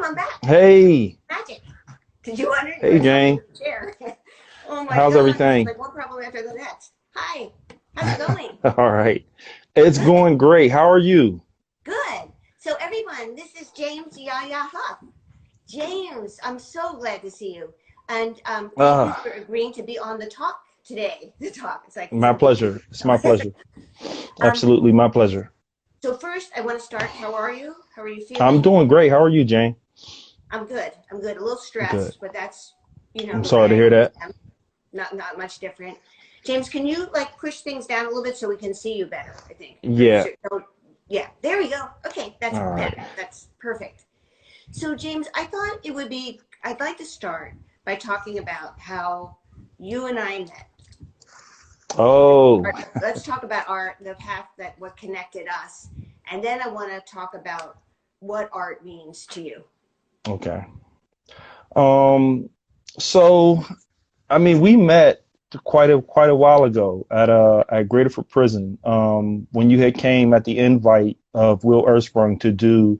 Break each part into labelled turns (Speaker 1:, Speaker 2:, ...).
Speaker 1: I'm back.
Speaker 2: Hey,
Speaker 1: Magic. Did you wonder? You
Speaker 2: hey
Speaker 1: were talking
Speaker 2: Jane.
Speaker 1: to the chair. Oh my
Speaker 2: How's
Speaker 1: God. It's
Speaker 2: everything?
Speaker 1: like one problem after the next. Hi. How's it going?
Speaker 2: All right. It's going great. How are you?
Speaker 1: Good. So everyone, this is James Yaya Huff. James, I'm so glad to see you. And thank you
Speaker 2: Uh,
Speaker 1: for agreeing to be on the talk today. The talk. It's like it's
Speaker 2: my
Speaker 1: a big
Speaker 2: pleasure. It's my
Speaker 1: deal.
Speaker 2: pleasure.
Speaker 1: um,
Speaker 2: Absolutely my pleasure.
Speaker 1: so first I want to start. How are you? How are you
Speaker 2: I'm
Speaker 1: feeling?
Speaker 2: doing great. How are you, Jane?
Speaker 1: I'm good. I'm good. A little
Speaker 2: Good.
Speaker 1: stressed, but that's
Speaker 2: I'm
Speaker 1: the
Speaker 2: sorry to
Speaker 1: way I
Speaker 2: hear
Speaker 1: always
Speaker 2: that.
Speaker 1: am. Not much different. James, can you like push things down a little bit so we can see you better? I think.
Speaker 2: Yeah.
Speaker 1: Yeah, there we go. Okay, that's
Speaker 2: All
Speaker 1: better.
Speaker 2: right.
Speaker 1: That's perfect. So, James, I thought it would be. I'd like to start by talking about how you and I met.
Speaker 2: Oh,
Speaker 1: Let's talk about art, the path that what connected us, and then I want to talk about what art means to you.
Speaker 2: okay. Um, so I mean, we met quite a while ago at Greaterford Prison. When you had came at the invite of Will Ersprung to do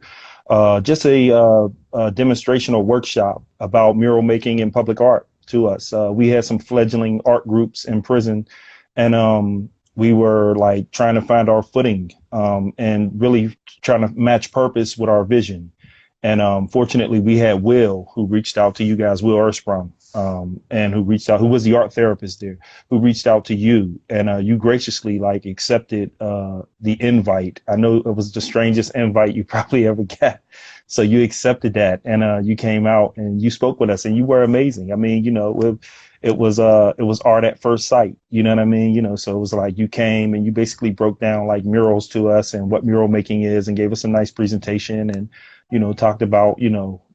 Speaker 2: just a demonstration or workshop about mural making and public art to us. We had some fledgling art groups in prison, and we were like trying to find our footing and really trying to match purpose with our vision. And fortunately, we had Will who reached out to you guys, Will Ersprung, and who was the art therapist there, who reached out to you, and you graciously like accepted the invite. I know it was the strangest invite you probably ever got, so you accepted that, and you came out and you spoke with us, and you were amazing. I mean, it was art at first sight. You know what I mean? So it was like you came and you basically broke down like murals to us and what mural making is, and gave us a nice presentation, and talked about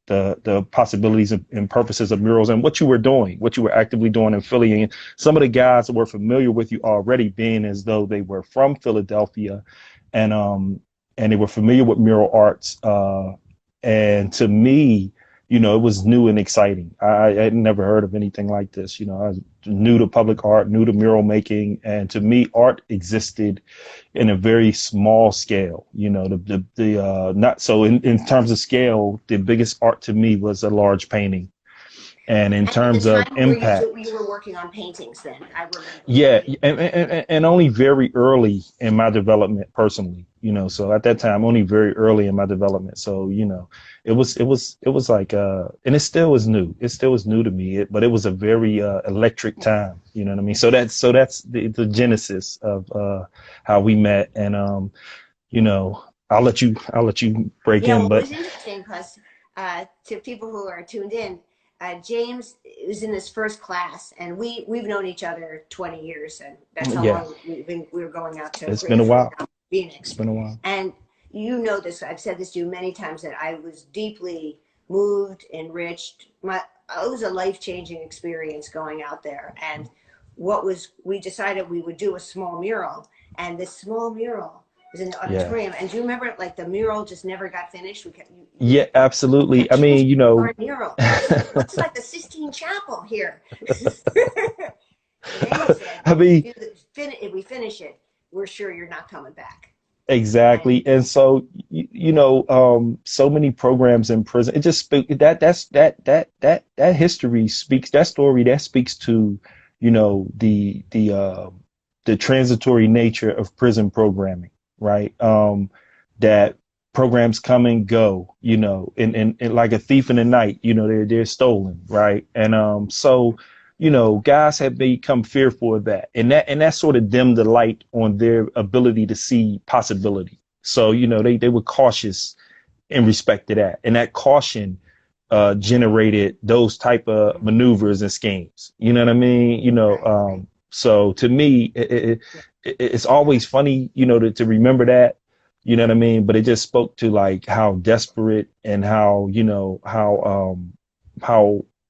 Speaker 2: the possibilities and purposes of murals and what you were doing, what you were actively doing in Philly. And some of the guys that were familiar with you already, being as though they were from Philadelphia, and and they were familiar with mural arts. And to me, it was new and exciting. I had never heard of anything like this. I was new to public art, new to mural making, and to me, art existed in a very small scale. The not so in terms of scale, the biggest art to me was a large painting, and in
Speaker 1: And at the
Speaker 2: terms of
Speaker 1: time, you
Speaker 2: impact,
Speaker 1: were working on paintings then. I remember.
Speaker 2: yeah, and only very early in my development personally. So at that time, only very early in my development. So it was like and it still is new. It still is new to me. But it was a very electric time. You know what I mean? So that's the genesis of how we met. And I'll let you break
Speaker 1: Yeah,
Speaker 2: in.
Speaker 1: well, it
Speaker 2: But
Speaker 1: was interesting because to people who are tuned in, James was in his first class, and we've known each other 20 years, and that's how
Speaker 2: yeah,
Speaker 1: long we were going out to
Speaker 2: it's been a
Speaker 1: Greater
Speaker 2: while. It's
Speaker 1: Phoenix.
Speaker 2: been a while.
Speaker 1: And you know this, I've said this to you many times, that I was deeply moved, enriched. It was a life-changing experience going out there. And we decided we would do a small mural, and this small mural was in the
Speaker 2: Yeah.
Speaker 1: auditorium. And do you remember, like, the mural just never got finished?
Speaker 2: Yeah,
Speaker 1: We
Speaker 2: absolutely.
Speaker 1: kept
Speaker 2: I mean,
Speaker 1: changing our mural. It looks like the Sistine Chapel here. And then he said,
Speaker 2: I mean,
Speaker 1: if we finish it, we're sure you're not coming back. And
Speaker 2: exactly. And so, so many programs in prison, it just speak that history speaks, that story that speaks to, the transitory nature of prison programming, right? That programs come and go, and like a thief in the night, they're stolen, right? And so guys have become fearful of that, and that sort of dimmed the light on their ability to see possibility. So they were cautious in respect to that, and that caution generated those type of maneuvers and schemes. You know what I mean?
Speaker 1: right.
Speaker 2: So to me, it's always funny, to remember that. You know what I mean? But it just spoke to like how desperate and how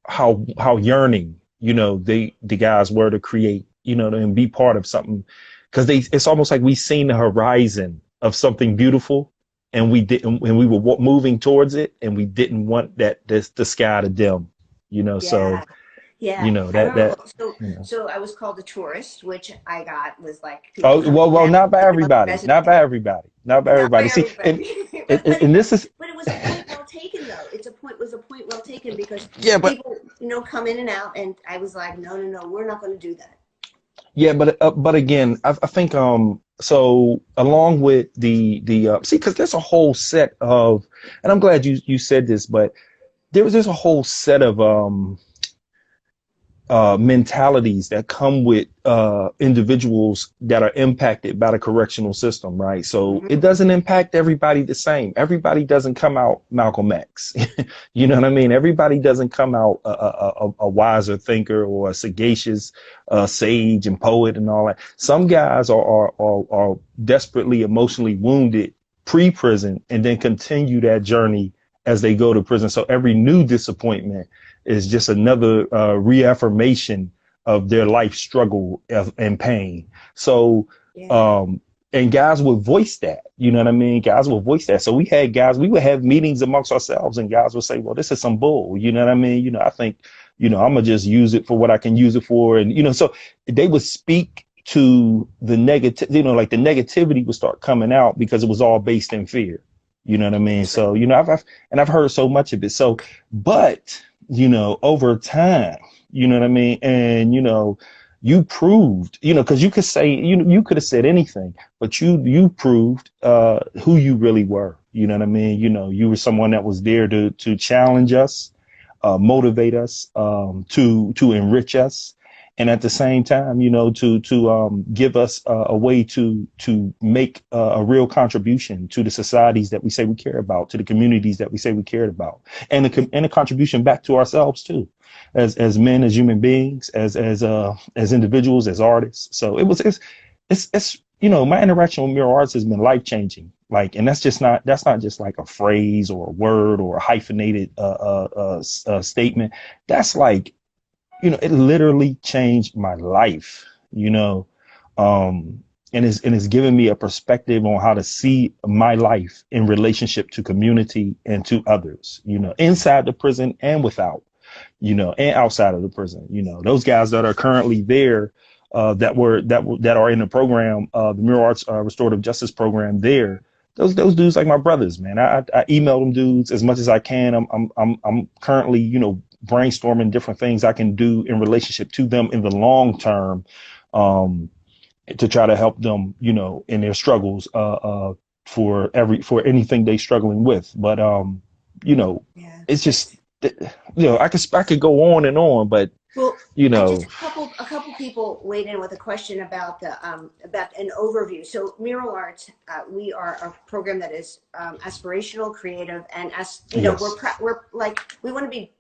Speaker 2: how yearning the guys were to create, and be part of something, because it's almost like we seen the horizon of something beautiful, and we were moving towards it, and we didn't want the sky to dim. So
Speaker 1: Yeah. Yeah, I
Speaker 2: that
Speaker 1: remember.
Speaker 2: that
Speaker 1: Well, so,
Speaker 2: you know
Speaker 1: so I was called a tourist, which I got was like people
Speaker 2: Oh,
Speaker 1: coming
Speaker 2: well,
Speaker 1: down.
Speaker 2: not by
Speaker 1: I was a
Speaker 2: everybody,
Speaker 1: resident,
Speaker 2: not by
Speaker 1: not by
Speaker 2: everybody. See,
Speaker 1: everybody.
Speaker 2: and
Speaker 1: But
Speaker 2: and this is
Speaker 1: it was a point well taken, though. It's a point taken because
Speaker 2: Yeah, but
Speaker 1: people, come in and out. And I was like, no, no, no, we're not going to do that.
Speaker 2: yeah, but again, I think so along with the see, because there's a whole set of, and I'm glad you said this, but there's a whole set of mentalities that come with individuals that are impacted by the correctional system, right? So
Speaker 1: Hmm.
Speaker 2: it doesn't impact everybody the same. Everybody doesn't come out Malcolm X. You know what I mean? Everybody doesn't come out a wiser thinker or a sagacious sage and poet and all that. Some guys are desperately emotionally wounded pre-prison and then continue that journey as they go to prison. So every new disappointment is just another reaffirmation of their life struggle and pain. So,
Speaker 1: Yeah.
Speaker 2: um, and guys would voice that, you know what I mean? Guys would voice that. So we had guys, we would have meetings amongst ourselves and guys would say, well, this is some bull, you know what I mean? I think, I'm gonna just use it for what I can use it for. And, so they would speak to the negative, like the negativity would start coming out because it was all based in fear. You know what I mean?
Speaker 1: That's right.
Speaker 2: So, I've heard so much of it. So, but over time, you know what I mean? And, you proved, because you could say, you could have said anything, but you proved who you really were. You know what I mean? You were someone that was there to challenge us, motivate us, to enrich us. And at the same time, to give us a way to make a real contribution to the societies that we say we care about, to the communities that we say we cared about, and a contribution back to ourselves too, as men, as human beings, as individuals, as artists. So it's my interaction with Mirror Arts has been life changing. Like, and that's not just like a phrase or a word or a hyphenated statement. That's like, it literally changed my life, and it's given me a perspective on how to see my life in relationship to community and to others, inside the prison and without, and outside of the prison, those guys that are currently there, that are in the program, the Mirror Arts Restorative Justice Program there. Those dudes like my brothers, man. I email them dudes as much as I can. I'm currently, brainstorming different things I can do in relationship to them in the long term, to try to help them, in their struggles, for anything they struggling with. But
Speaker 1: Yeah.
Speaker 2: it's just, I could go on and on, but
Speaker 1: Well,
Speaker 2: you
Speaker 1: I
Speaker 2: know,
Speaker 1: just a couple people weighed in with a question about about an overview. So Mural Arts, we are a program that is aspirational, creative, and as
Speaker 2: yes,
Speaker 1: we're like, we want to be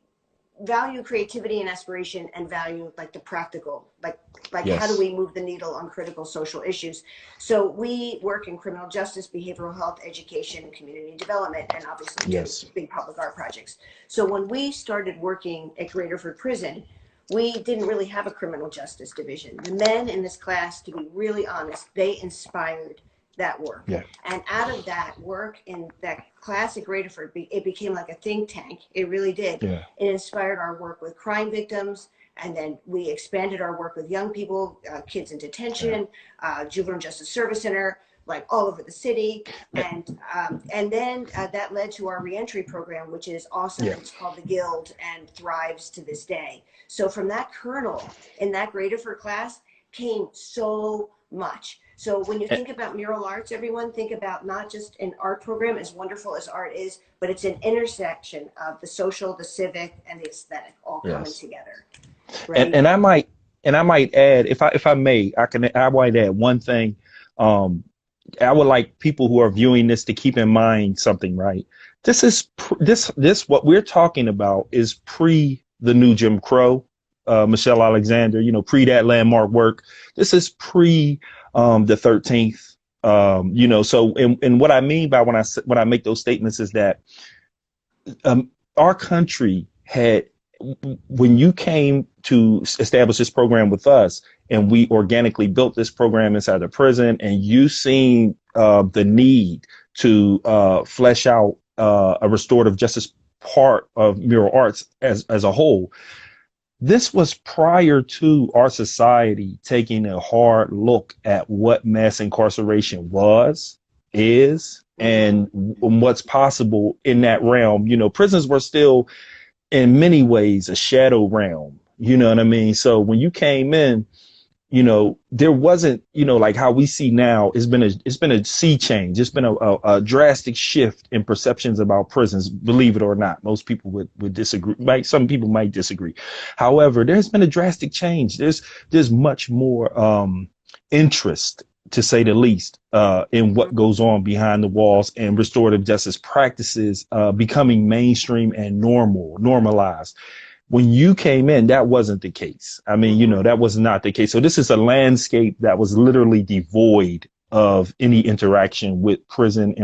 Speaker 1: value creativity and aspiration, and value like the practical, like how do
Speaker 2: yes,
Speaker 1: we move the needle on critical social issues. So we work in criminal justice, behavioral health, education, community development, and obviously do
Speaker 2: yes,
Speaker 1: big public art projects. So when we started working at Graterford Prison, we didn't really have a criminal justice division. The men in this class, to be really honest, they inspired that work.
Speaker 2: yeah,
Speaker 1: And out of that work in that class at Graterford, it became like a think tank. It really did.
Speaker 2: yeah,
Speaker 1: It inspired our work with crime victims. And then we expanded our work with young people, kids in
Speaker 2: yeah.
Speaker 1: detention, Juvenile Justice Service Center, like all over the city. And then that led to our reentry program, which is awesome.
Speaker 2: Yeah.
Speaker 1: It's called the Guild and thrives to this day. So from that kernel in that Graterford class came so much. So when you
Speaker 2: And,
Speaker 1: think about mural arts, everyone think about not just an art program, as wonderful as art is, but it's an intersection of the social, the civic, and the aesthetic all coming
Speaker 2: yes.
Speaker 1: together,
Speaker 2: And
Speaker 1: right?
Speaker 2: and I might add, if I may, I might add one thing. Um, I would like people who are viewing this to keep in mind something, right? This is this what we're talking about is pre the new Jim Crow, Michelle Alexander, pre that landmark work. This is pre the 13th. So and what I mean by when I make those statements is that our country had, when you came to establish this program with us and we organically built this program inside the prison, and you seen the need to flesh out a restorative justice part of mural arts as a whole. This was prior to our society taking a hard look at what mass incarceration is,
Speaker 1: Mm-hmm.
Speaker 2: and what's possible in that realm. Prisons were still in many ways a shadow realm. You know what I mean? So when you came in, there wasn't, like how we see now, it's been a sea change. It's been a drastic shift in perceptions about prisons, believe it or not. Most people would disagree. Some people might disagree. However, there's been a drastic change. There's much more interest, to say the least, in what goes on behind the walls, and restorative justice practices becoming mainstream and normalized. When you came in, that wasn't the case. I mean, that was not the case. So this is a landscape that was literally devoid of any interaction with prison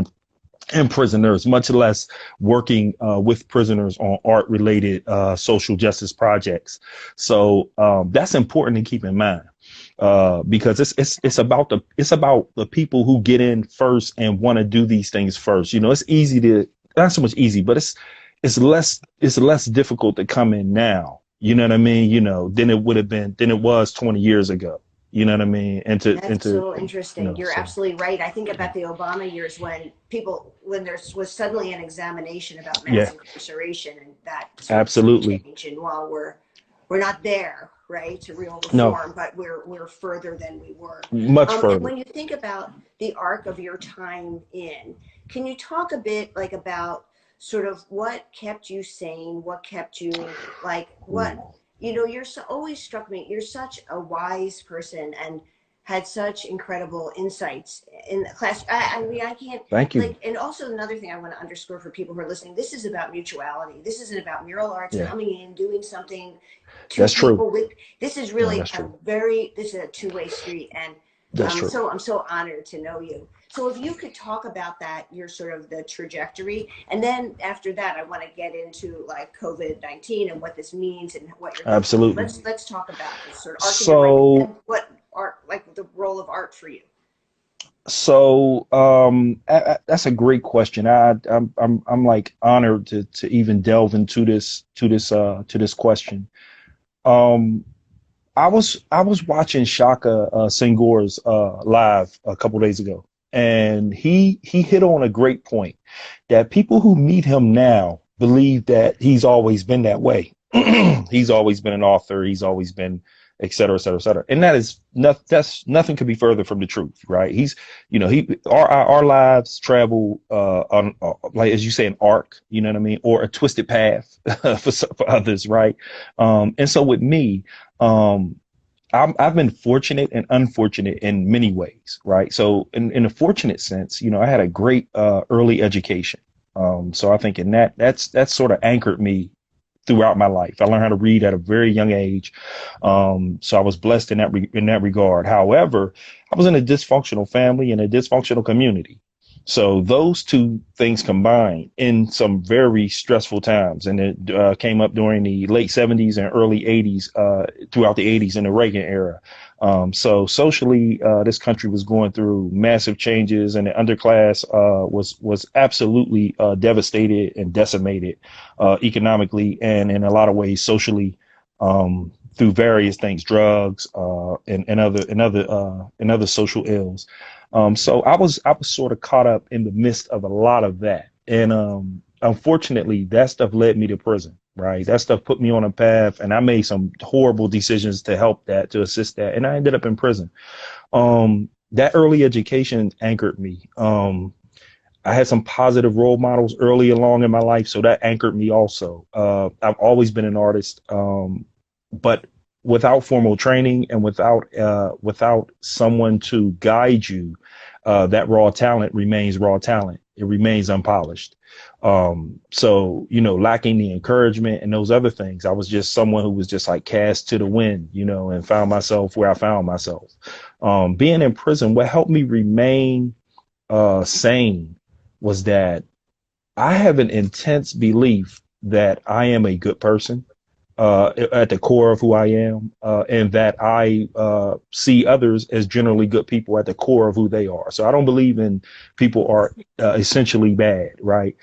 Speaker 2: and prisoners, much less working with prisoners on art related social justice projects. So that's important to keep in mind. Because it's about the people who get in first and want to do these things first. It's easy to, not so much easy, but it's less difficult to come in now. You know what I mean? Than it was 20 years ago. You know what I mean?
Speaker 1: That's so interesting. You're
Speaker 2: so,
Speaker 1: absolutely right. I think about the Obama years when there was suddenly an examination about
Speaker 2: yeah,
Speaker 1: mass incarceration, and that sort
Speaker 2: absolutely.
Speaker 1: of change. And while we're not there, right, to real
Speaker 2: No,
Speaker 1: reform, but we're further than we were.
Speaker 2: much
Speaker 1: And
Speaker 2: further.
Speaker 1: when you think about the arc of your time in, can you talk a bit like about sort of what kept you sane, what kept you like what always struck me. You're such a wise person and had such incredible insights in the class. I mean, I can't
Speaker 2: Thank you.
Speaker 1: like, and also another thing I want to underscore for people who are listening, this is about mutuality. This isn't about mural arts
Speaker 2: Yeah,
Speaker 1: coming in, doing something to
Speaker 2: that's true.
Speaker 1: people with, this is
Speaker 2: No,
Speaker 1: really
Speaker 2: that's true.
Speaker 1: this is a two-way street. And
Speaker 2: That's true.
Speaker 1: I'm so honored to know you. So if you could talk about that, your sort of the trajectory, and then after that, I want to get into like COVID-19 and what this means and what you're going through.
Speaker 2: Absolutely.
Speaker 1: Let's talk about this sort of arc of your life
Speaker 2: So,
Speaker 1: and what art, like the role of art for you.
Speaker 2: that's a great question. I'm like honored to even delve into this question. Um, I was watching Shaka Senghor's live a couple days ago, and he hit on a great point that people who meet him now believe that he's always been that way. He's always been an author. He's always been et cetera, et cetera, et cetera. And that's nothing could be further from the truth, right? Our lives travel on like, as you say, an arc, you know what I mean, or a twisted path for others, right? And so with me, I've been fortunate and unfortunate in many ways, right? So in a fortunate sense, I had a great early education. So I think in that's sort of anchored me throughout my life. I learned how to read at a very young age. So I was blessed in that regard. However, I was in a dysfunctional family and a dysfunctional community. So those two things combined in some very stressful times, and it came up during the late 70s and early 80s, throughout the 80s in the Reagan era. So socially, this country was going through massive changes, and the underclass was absolutely devastated and decimated economically, and in a lot of ways socially, through various things, drugs, and other social ills. So I was sort of caught up in the midst of a lot of that. And unfortunately, that stuff led me to prison, right? That stuff put me on a path, and I made some horrible decisions to assist that. And I ended up in prison. That early education anchored me. I had some positive role models early along in my life, so that anchored me also. I've always been an artist, but without formal training and without someone to guide you, that raw talent remains raw talent. It remains unpolished. So, lacking the encouragement and those other things, I was just someone who was just like cast to the wind, and found myself where I found myself. Being in prison, what helped me remain sane was that I have an intense belief that I am a good person at the core of who I am, and that I see others as generally good people at the core of who they are. So I don't believe in people are essentially bad, right?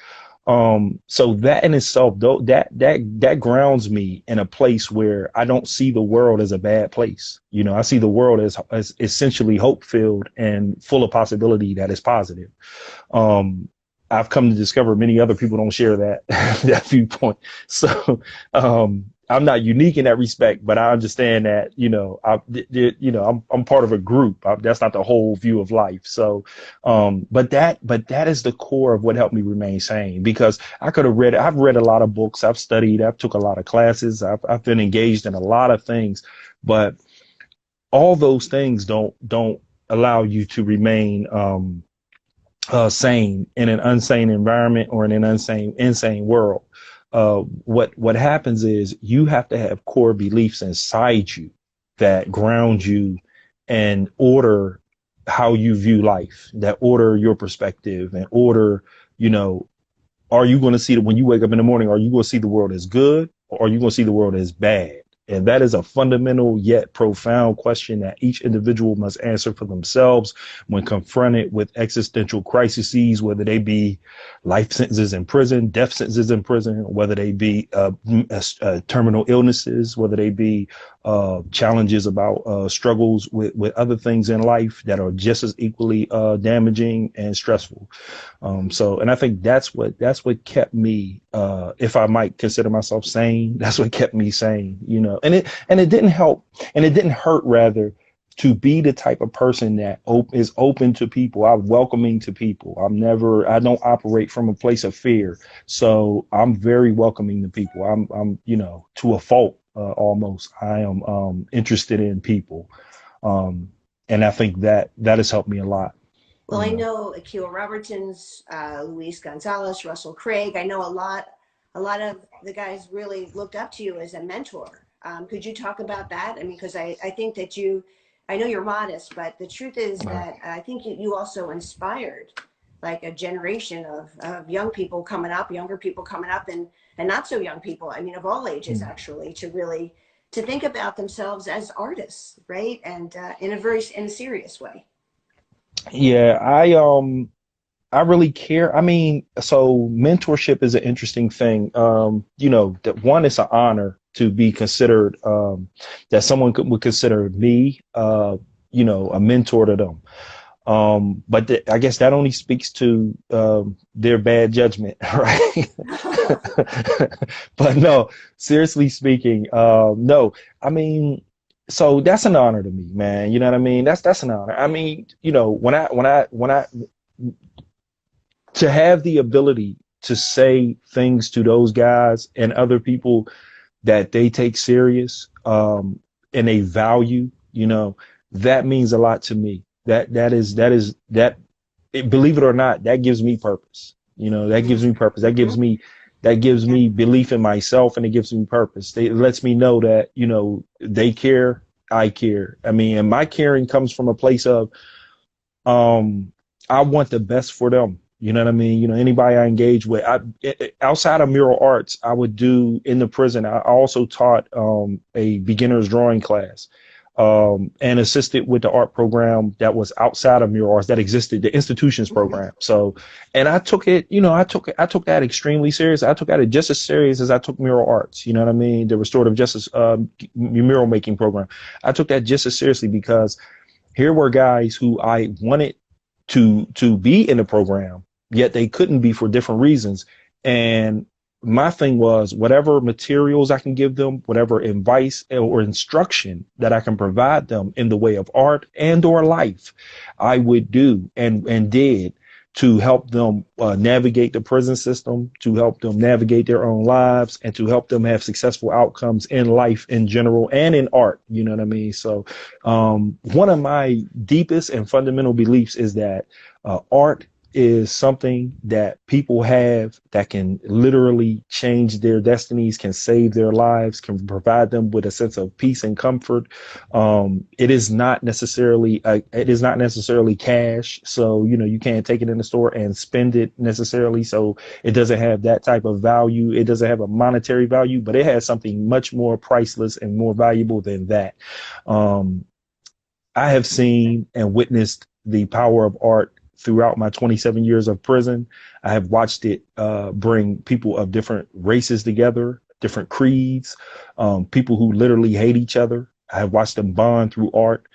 Speaker 2: So that in itself, though, that grounds me in a place where I don't see the world as a bad place. I see the world as essentially hope filled and full of possibility that is positive. I've come to discover many other people don't share that that viewpoint. So I'm not unique in that respect, but I understand that I'm part of a group. That's not the whole view of life. So, but that is the core of what helped me remain sane, because I've read a lot of books, I've studied, I've took a lot of classes, I've been engaged in a lot of things, but all those things don't allow you to remain sane in an unsane environment or in an insane world. What happens is you have to have core beliefs inside you that ground you and order how you view life, that order your perspective and order, you know, are you going to see that when you wake up in the morning, are you going to see the world as good or are you going to see the world as bad? And that is a fundamental yet profound question that each individual must answer for themselves when confronted with existential crises, whether they be life sentences in prison, death sentences in prison, whether they be terminal illnesses, whether they be challenges about struggles with other things in life that are just as equally damaging and stressful. And I think that's what kept me, if I might consider myself sane, that's what kept me sane, you know. And it didn't help, and it didn't hurt, rather, to be the type of person that is open to people. I'm welcoming to people. I don't operate from a place of fear. So I'm very welcoming to people. I'm to a fault, almost. I am interested in people. And I think that has helped me a lot.
Speaker 1: Well, I know Akil Robertson's, Luis Gonzalez, Russell Craig. I know a lot of the guys really looked up to you as a mentor. Could you talk about that? I mean, because I think that I know you're modest, but the truth is that I think you also inspired like a generation of younger people coming up, and not so young people. I mean, of all ages, actually, to think about themselves as artists, right? And in a serious way.
Speaker 2: Yeah, I really care. I mean, so mentorship is an interesting thing. That one, it's an honor to be considered, that someone would consider me, a mentor to them. But I guess that only speaks to their bad judgment, right? But no, seriously speaking, no. I mean, so that's an honor to me, man. You know what I mean? That's an honor. I mean, when I to have the ability to say things to those guys and other people that they take serious, and they value, that means a lot to me. Believe it or not, that gives me purpose. That gives me purpose. That gives me belief in myself, and it gives me purpose. It lets me know that, they care, I care. I mean, and my caring comes from a place of, I want the best for them. You know what I mean? Anybody I engage with, outside of mural arts, I would do in the prison. I also taught a beginner's drawing class, and assisted with the art program that was outside of mural arts that existed, the institutions program. So, and I took it, I took that extremely serious. I took that just as serious as I took mural arts. You know what I mean? The restorative justice mural making program. I took that just as seriously because here were guys who I wanted to be in the program, yet they couldn't be for different reasons. And my thing was, whatever materials I can give them, whatever advice or instruction that I can provide them in the way of art and or life, I would do and did to help them navigate the prison system, to help them navigate their own lives, and to help them have successful outcomes in life in general and in art. You know what I mean? So one of my deepest and fundamental beliefs is that art is something that people have that can literally change their destinies, can save their lives, can provide them with a sense of peace and comfort. It is not necessarily cash. So, you can't take it in the store and spend it necessarily. So it doesn't have that type of value. It doesn't have a monetary value, but it has something much more priceless and more valuable than that. I have seen and witnessed the power of art throughout my 27 years of prison. I have watched it bring people of different races together, different creeds, people who literally hate each other. I have watched them bond through art.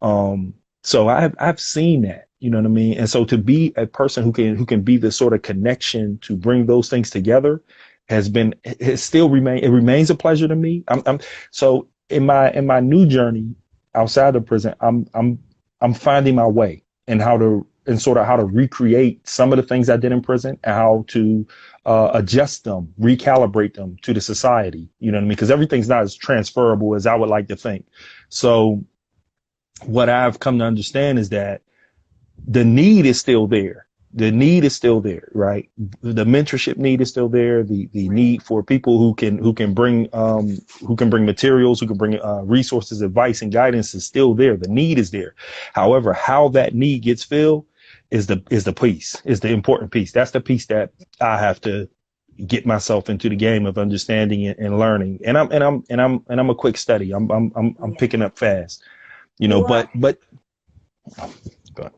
Speaker 2: So I've seen that. You know what I mean? And so to be a person who can be the sort of connection to bring those things together it remains a pleasure to me. So in my new journey outside of prison, I'm finding my way and how to recreate some of the things I did in prison and how to adjust them, recalibrate them to the society. You know what I mean? Because everything's not as transferable as I would like to think. So what I've come to understand is that the need is still there. The need is still there, right? The mentorship need is still there. The need for people who can bring materials, who can bring resources, advice, and guidance is still there. The need is there. However, how that need gets filled is the important piece. That's the piece that I have to get myself into the game of understanding and learning. And I'm a quick study. I'm picking up fast, you know. But go ahead.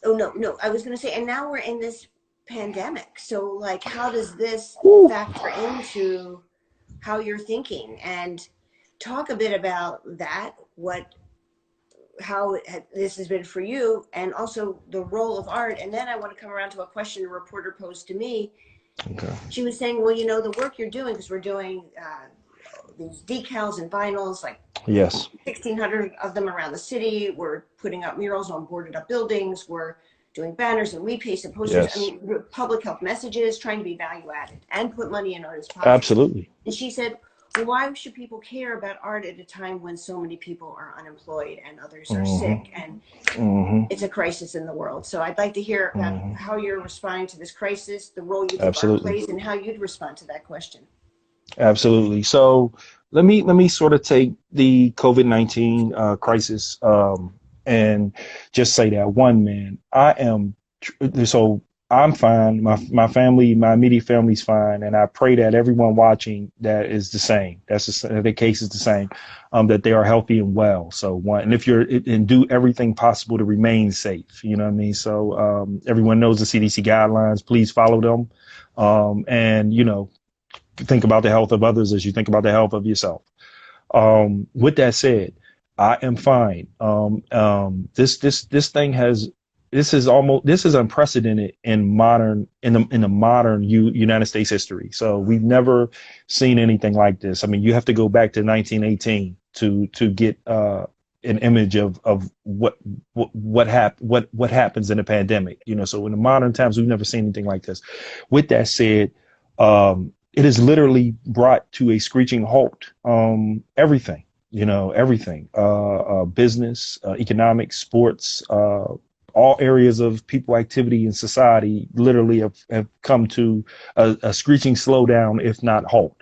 Speaker 1: Oh, no. I was going to say, and now we're in this pandemic. So, like, how does this factor into how you're thinking? And talk a bit about that, how this has been for you, and also the role of art. And then I want to come around to a question a reporter posed to me.
Speaker 2: Okay.
Speaker 1: She was saying, well, you know, the work you're doing, because we're doing these decals and vinyls, like
Speaker 2: Yes.
Speaker 1: 1,600 of them around the city. We're putting up murals on boarded up buildings. We're doing banners and repaste and posters.
Speaker 2: Yes.
Speaker 1: I mean, public health messages, trying to be value added and put money in artists' pockets.
Speaker 2: Absolutely.
Speaker 1: And she said, well, why should people care about art at a time when so many people are unemployed and others are sick and it's a crisis in the world? So I'd like to hear about how you're responding to this crisis, the role you think art plays, and how you'd respond to that question.
Speaker 2: Absolutely. So let me sort of take the COVID-19 crisis and just say that one, man, I'm fine. My family, my immediate family's fine, and I pray that everyone watching that is the same. The case is the same. That they are healthy and well. So and do everything possible to remain safe. You know what I mean? So everyone knows the CDC guidelines. Please follow them, and you know, think about the health of others as you think about the health of yourself. With that said, I am fine. This is unprecedented in the modern United States history. So we've never seen anything like this. I mean, you have to go back to 1918 to get an image of what happens in a pandemic. You know, so in the modern times, we've never seen anything like this. With that said, it is literally brought to a screeching halt. Everything, business, economics, sports, all areas of people activity in society literally have come to a screeching slowdown, if not halt.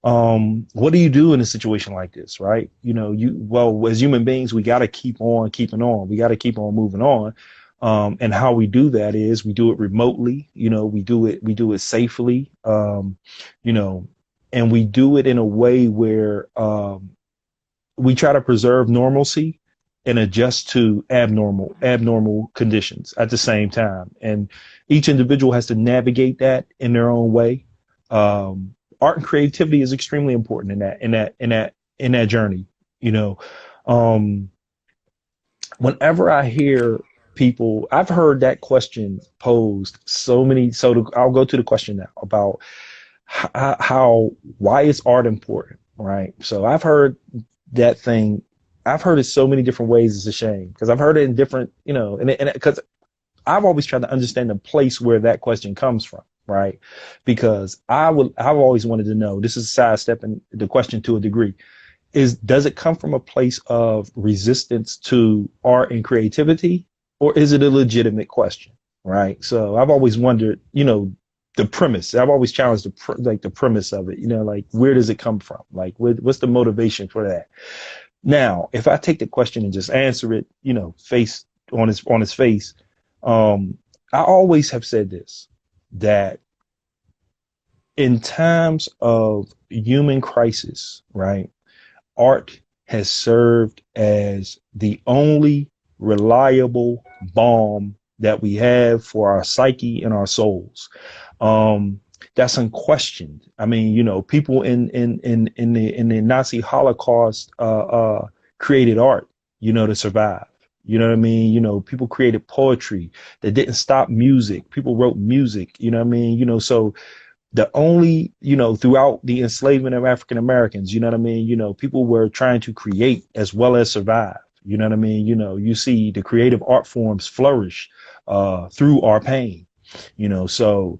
Speaker 2: What do you do in a situation like this, right? You know, as human beings, we got to keep on keeping on. We got to keep on moving on. And how we do that is we do it remotely. You know, we do it safely. You know, and we do it in a way where we try to preserve normalcy and adjust to abnormal conditions at the same time. And each individual has to navigate that in their own way. Art and creativity is extremely important in that journey. You know, whenever I hear people, I've heard that question posed I'll go to the question now about why is art important, right? So I've heard that thing. I've heard it so many different ways. It's a shame because I've heard it in different, you know, and because I've always tried to understand the place where that question comes from, right? Because I've always wanted to know, this is sidestepping the question to a degree, does it come from a place of resistance to art and creativity, or is it a legitimate question, right? So I've always wondered, you know, the premise. I've always challenged the premise of it, you know, like where does it come from? Like what's the motivation for that? Now, if I take the question and just answer it, you know, face on its face, I always have said this, that in times of human crisis, right, art has served as the only reliable balm that we have for our psyche and our souls. That's unquestioned. I mean, you know, people in the Nazi Holocaust created art, you know, to survive. You know what I mean? You know, people created poetry that didn't stop music. People wrote music, you know what I mean? You know, so the only, you know, throughout the enslavement of African Americans, you know what I mean? You know, people were trying to create as well as survive. You know what I mean? You know, you see the creative art forms flourish through our pain, you know. So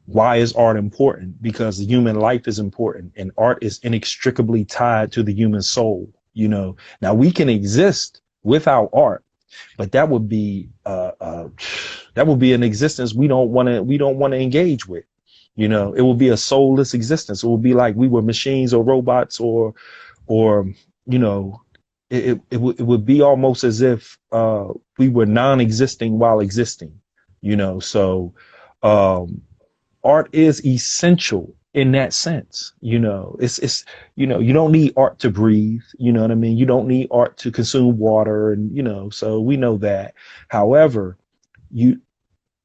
Speaker 2: why is art important? Because the human life is important and art is inextricably tied to the human soul, you know. Now we can exist without art, but that would be an existence we don't want to engage with. You know, it will be a soulless existence. It will be like we were machines or robots or you know, it would be almost as if we were non-existing while existing. You know, so um, art is essential in that sense. You know, it's you know, you don't need art to breathe. You know what I mean? You don't need art to consume water, and you know, so we know that. However, you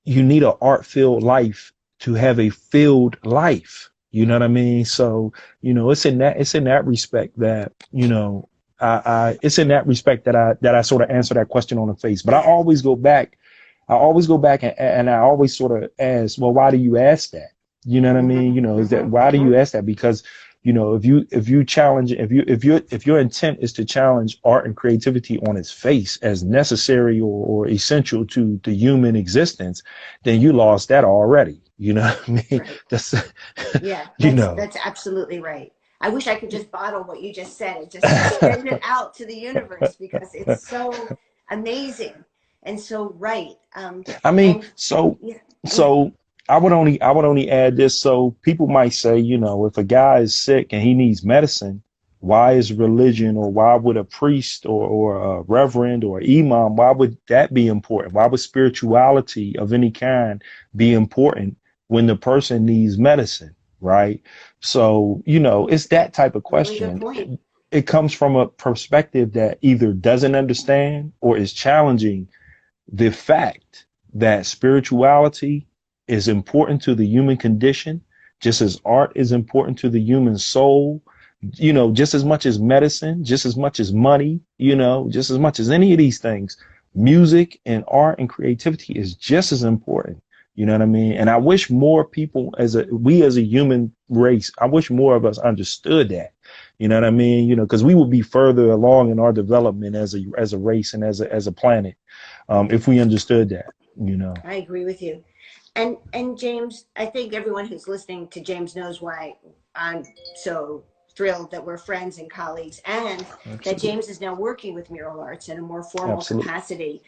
Speaker 2: you need an art filled life to have a filled life. You know what I mean? So, you know, it's in that respect that, you know, it's in that respect that I sort of answer that question on the face. But I always go back and I always sort of ask, well, why do you ask that? You know what I mean? You know, is that why do you ask that? Because, you know, if you challenge if your intent is to challenge art and creativity on its face as necessary or essential to the human existence, then you lost that already. You know what I mean?
Speaker 1: Right.
Speaker 2: That's
Speaker 1: Yeah,
Speaker 2: you know.
Speaker 1: that's absolutely right. I wish I could just bottle what you just said and just send it out to the universe because it's so amazing and so right.
Speaker 2: I mean,
Speaker 1: And
Speaker 2: so
Speaker 1: yeah, yeah,
Speaker 2: so I would only add this. So people might say, you know, if a guy is sick and he needs medicine, why is religion or why would a priest or a reverend or imam, why would that be important? Why would spirituality of any kind be important when the person needs medicine, right? So, you know, it's that type of
Speaker 1: really good
Speaker 2: question.
Speaker 1: point.
Speaker 2: It comes from a perspective that either doesn't understand or is challenging the fact that spirituality is important to the human condition, just as art is important to the human soul, you know, just as much as medicine, just as much as money, you know, just as much as any of these things, music and art and creativity is just as important. You know what I mean? And I wish more people we as a human race, I wish more of us understood that. You know what I mean? You know, because we would be further along in our development as a race and as a planet if we understood that, you know.
Speaker 1: I agree with you. And James, I think everyone who's listening to James knows why I'm so thrilled that we're friends and colleagues, and that
Speaker 2: Absolutely.
Speaker 1: James is now working with mural arts in a more formal
Speaker 2: Absolutely.
Speaker 1: capacity.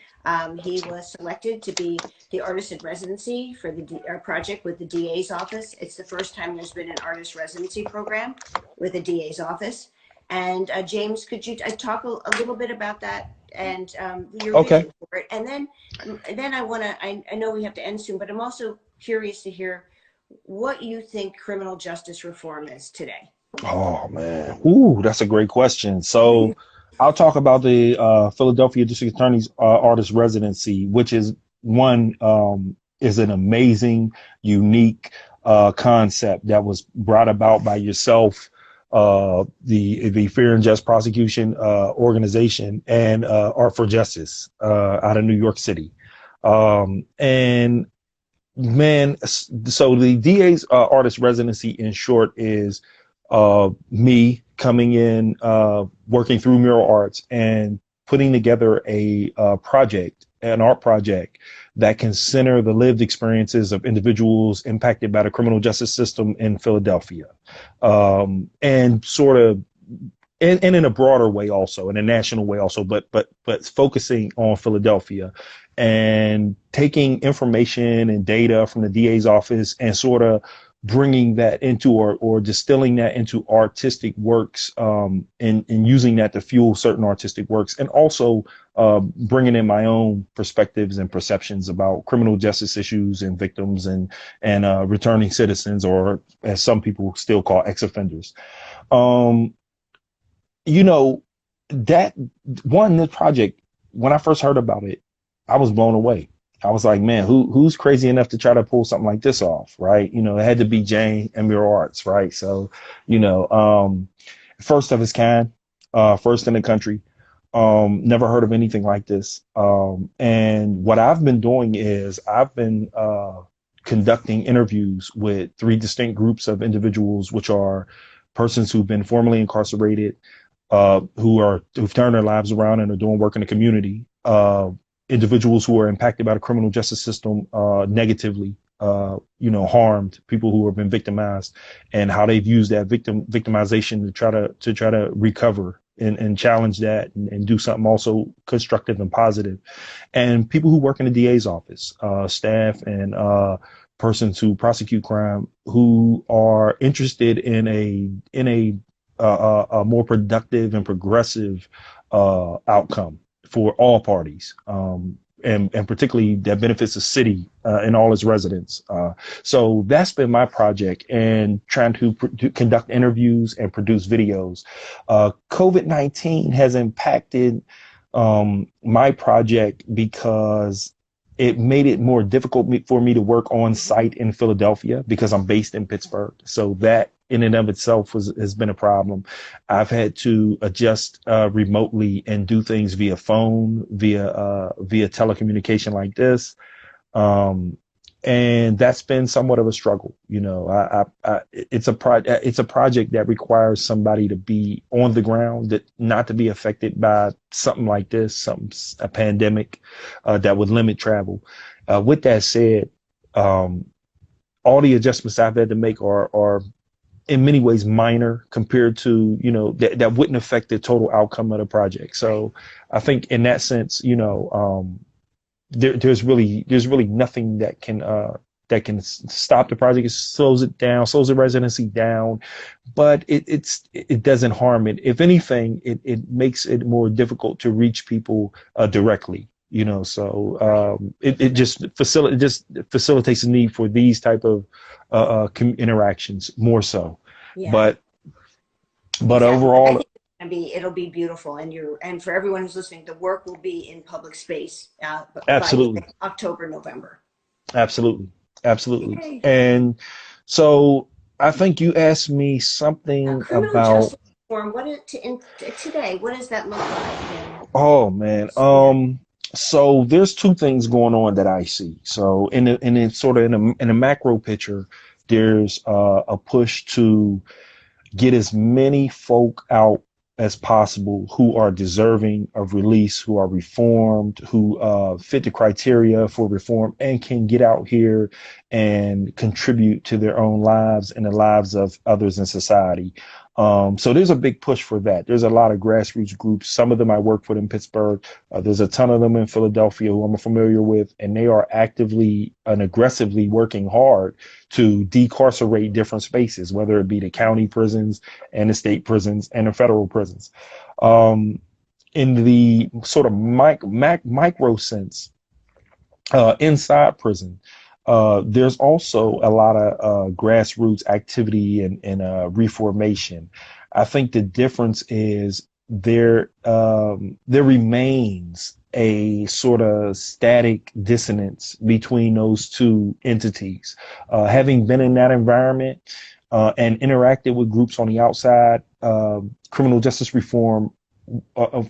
Speaker 1: He was selected to be the artist in residency for the project with the DA's office. It's the first time there's been an artist residency program with a DA's office. And James, could you talk a little bit about that and your
Speaker 2: Okay.
Speaker 1: vision for it? And then I know we have to end soon, but I'm also curious to hear what you think criminal justice reform is today.
Speaker 2: Oh man. Ooh, that's a great question. So I'll talk about the Philadelphia District Attorney's artist residency, which is an amazing, unique concept that was brought about by yourself, the Fair and Just Prosecution organization, and Art for Justice out of New York City. And man, so the DA's artist residency, in short, is me coming in, working through mural arts and putting together an art project that can center the lived experiences of individuals impacted by the criminal justice system in Philadelphia, and sort of and in a broader way also, in a national way also, but focusing on Philadelphia and taking information and data from the DA's office and sort of bringing that into or distilling that into artistic works, and using that to fuel certain artistic works, and also bringing in my own perspectives and perceptions about criminal justice issues and victims and returning citizens, or as some people still call ex-offenders. Um, you know, that this project, when I first heard about it, I was blown away. I was like, man, who's crazy enough to try to pull something like this off, right? You know, it had to be Jane and Mural Arts, right? So, you know, first of its kind, first in the country. Never heard of anything like this. And what I've been doing is I've been conducting interviews with three distinct groups of individuals, which are persons who've been formerly incarcerated, who've turned their lives around and are doing work in the community, individuals who are impacted by the criminal justice system negatively, harmed, people who have been victimized, and how they've used that victimization to try to recover and challenge that and do something also constructive and positive. And people who work in the DA's office, staff and persons who prosecute crime, who are interested in a more productive and progressive outcome for all parties, and particularly that benefits the city and all its residents. So that's been my project, and trying to conduct interviews and produce videos. COVID-19 has impacted my project because it made it more difficult for me to work on site in Philadelphia because I'm based in Pittsburgh. So that in and of itself has been a problem. I've had to adjust remotely and do things via phone, via telecommunication like this. And that's been somewhat of a struggle. It's a project that requires somebody to be on the ground, that not to be affected by something like this, a pandemic that would limit travel. With that said, all the adjustments I've had to make are in many ways minor compared to, that wouldn't affect the total outcome of the project. So I think in that sense, there's really nothing that can stop the project. It slows it down, slows the residency down, but it doesn't harm it. If anything, it makes it more difficult to reach people directly. So it just facilitates the need for these type of interactions more so.
Speaker 1: Yeah.
Speaker 2: But
Speaker 1: Exactly.
Speaker 2: overall,
Speaker 1: It'll be beautiful, and for everyone who's listening, the work will be in public space
Speaker 2: absolutely,
Speaker 1: by October, November.
Speaker 2: absolutely.
Speaker 1: Yay.
Speaker 2: And so I think you asked me something
Speaker 1: Criminal
Speaker 2: about
Speaker 1: justice reform. Today? What does that look like?
Speaker 2: oh man. So there's two things going on that I see. So in a macro picture, there's a push to get as many folk out as possible who are deserving of release, who are reformed, who fit the criteria for reform and can get out here and contribute to their own lives and the lives of others in society. So there's a big push for that. There's a lot of grassroots groups. Some of them I work with in Pittsburgh. There's a ton of them in Philadelphia who I'm familiar with, and they are actively and aggressively working hard to decarcerate different spaces, whether it be the county prisons and the state prisons and the federal prisons. In the sort of micro sense, inside prison, there's also a lot of grassroots activity and reformation. I think the difference is there remains a sort of static dissonance between those two entities. Having been in that environment and interacted with groups on the outside, criminal justice reform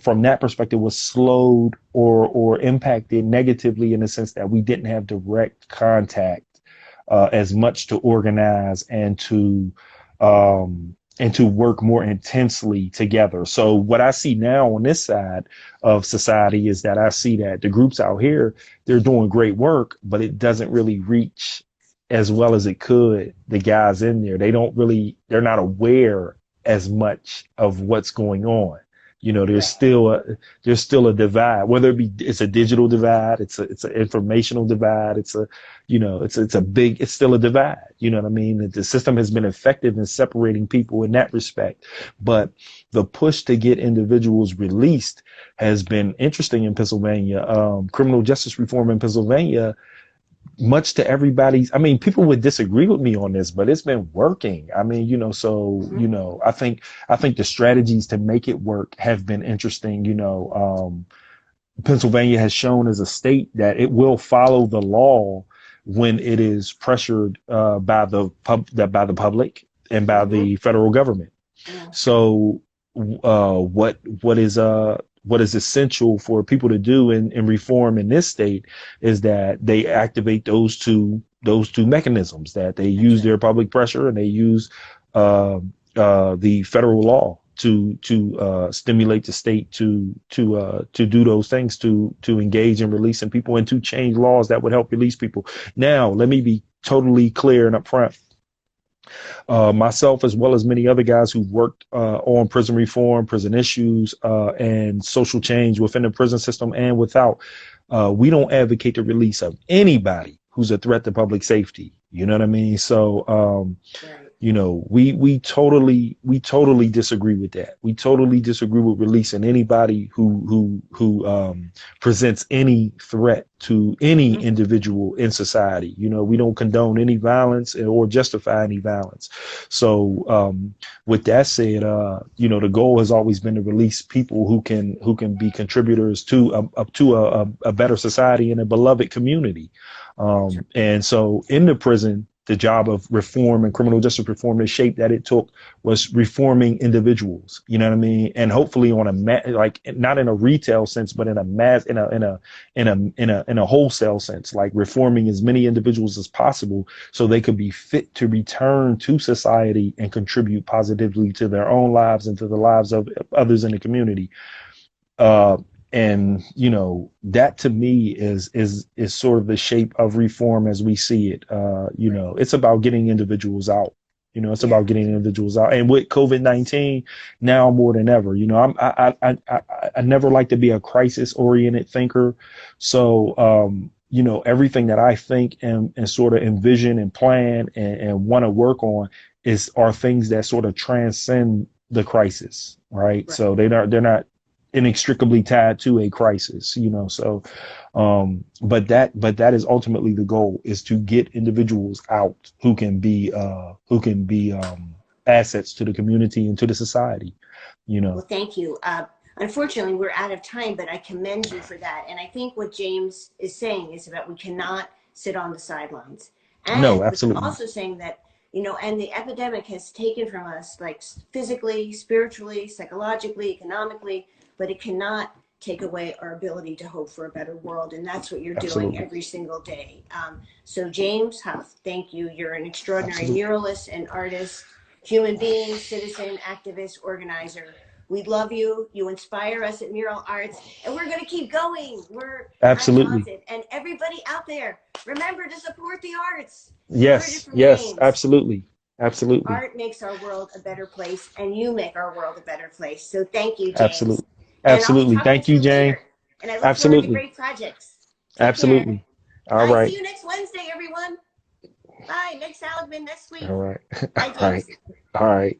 Speaker 2: from that perspective was slowed or impacted negatively in the sense that we didn't have direct contact as much to organize and to work more intensely together. So what I see now on this side of society is that I see that the groups out here, they're doing great work, but it doesn't really reach as well as it could the guys in there. They're not aware as much of what's going on. There's still a divide, whether it's a digital divide, it's an informational divide, it's still a divide. You know what I mean? The system has been effective in separating people in that respect, but the push to get individuals released has been interesting in Pennsylvania. Criminal justice reform in Pennsylvania, much to everybody's, people would disagree with me on this, but it's been working. I think the strategies to make it work have been interesting. Pennsylvania has shown as a state that it will follow the law when it is pressured by the public and by the federal government. So what what is essential for people to do in reform in this state is that they activate those two mechanisms, that they
Speaker 1: That's
Speaker 2: use
Speaker 1: right.
Speaker 2: their public pressure and they use the federal law to stimulate the state to do those things, to engage in releasing people and to change laws that would help release people. Now, let me be totally clear and upfront. Myself, as well as many other guys who've worked on prison reform, prison issues, and social change within the prison system and without, we don't advocate the release of anybody who's a threat to public safety. You know what I mean? So,
Speaker 1: Right.
Speaker 2: we totally disagree with that. We totally disagree with releasing anybody who presents any threat to any
Speaker 1: Mhm.
Speaker 2: individual in society. We don't condone any violence or justify any violence. So, with that said, the goal has always been to release people who can be contributors to a better society and a beloved community.
Speaker 1: That's right.
Speaker 2: And so in the prison, the job of reform and criminal justice reform, the shape that it took was reforming individuals. You know what I mean? And hopefully on like not in a retail sense, but in a mass, in a wholesale sense, like reforming as many individuals as possible so they could be fit to return to society and contribute positively to their own lives and to the lives of others in the community. And that to me is sort of the shape of reform as we see it.
Speaker 1: Right.
Speaker 2: It's about getting individuals out. It's
Speaker 1: Yeah.
Speaker 2: about getting individuals out. And with COVID-19 now more than ever, I never like to be a crisis oriented thinker. So everything that I think and sort of envision and plan and want to work on are things that sort of transcend the crisis, right?
Speaker 1: Right.
Speaker 2: So they're not inextricably tied to a crisis. So but that is ultimately the goal, is to get individuals out who can be assets to the community and to the society. you
Speaker 1: Well,
Speaker 2: know
Speaker 1: thank you. Unfortunately, we're out of time, but I commend you for that. And I think what James is saying is that we cannot sit on the sidelines.
Speaker 2: no,
Speaker 1: And we're
Speaker 2: absolutely.
Speaker 1: also saying that, and the epidemic has taken from us, like physically, spiritually, psychologically, economically, but it cannot take away our ability to hope for a better world. And that's what you're doing
Speaker 2: Absolutely.
Speaker 1: every single day. So, James Hough, thank you. You're an extraordinary
Speaker 2: Absolutely.
Speaker 1: muralist and artist, human being, citizen, activist, organizer. We love you. You inspire us at Mural Arts, and we're going to keep going. We're
Speaker 2: Absolutely.
Speaker 1: undaunted. And everybody out there, remember to support the arts. You heard it
Speaker 2: Yes,
Speaker 1: from
Speaker 2: yes,
Speaker 1: James.
Speaker 2: absolutely. Absolutely.
Speaker 1: Art makes our world a better place, and you make our world a better place. So thank you, James.
Speaker 2: Absolutely.
Speaker 1: And I'll be
Speaker 2: Absolutely.
Speaker 1: talking
Speaker 2: Thank
Speaker 1: to
Speaker 2: you,
Speaker 1: you
Speaker 2: Jane.
Speaker 1: later. And I look forward to
Speaker 2: Absolutely.
Speaker 1: great projects. Take care.
Speaker 2: Absolutely. All
Speaker 1: Bye. See
Speaker 2: right.
Speaker 1: you next Wednesday, everyone. Bye. Next Seligman next
Speaker 2: All
Speaker 1: week.
Speaker 2: right.
Speaker 1: Bye,
Speaker 2: All right.
Speaker 1: James.
Speaker 2: All right.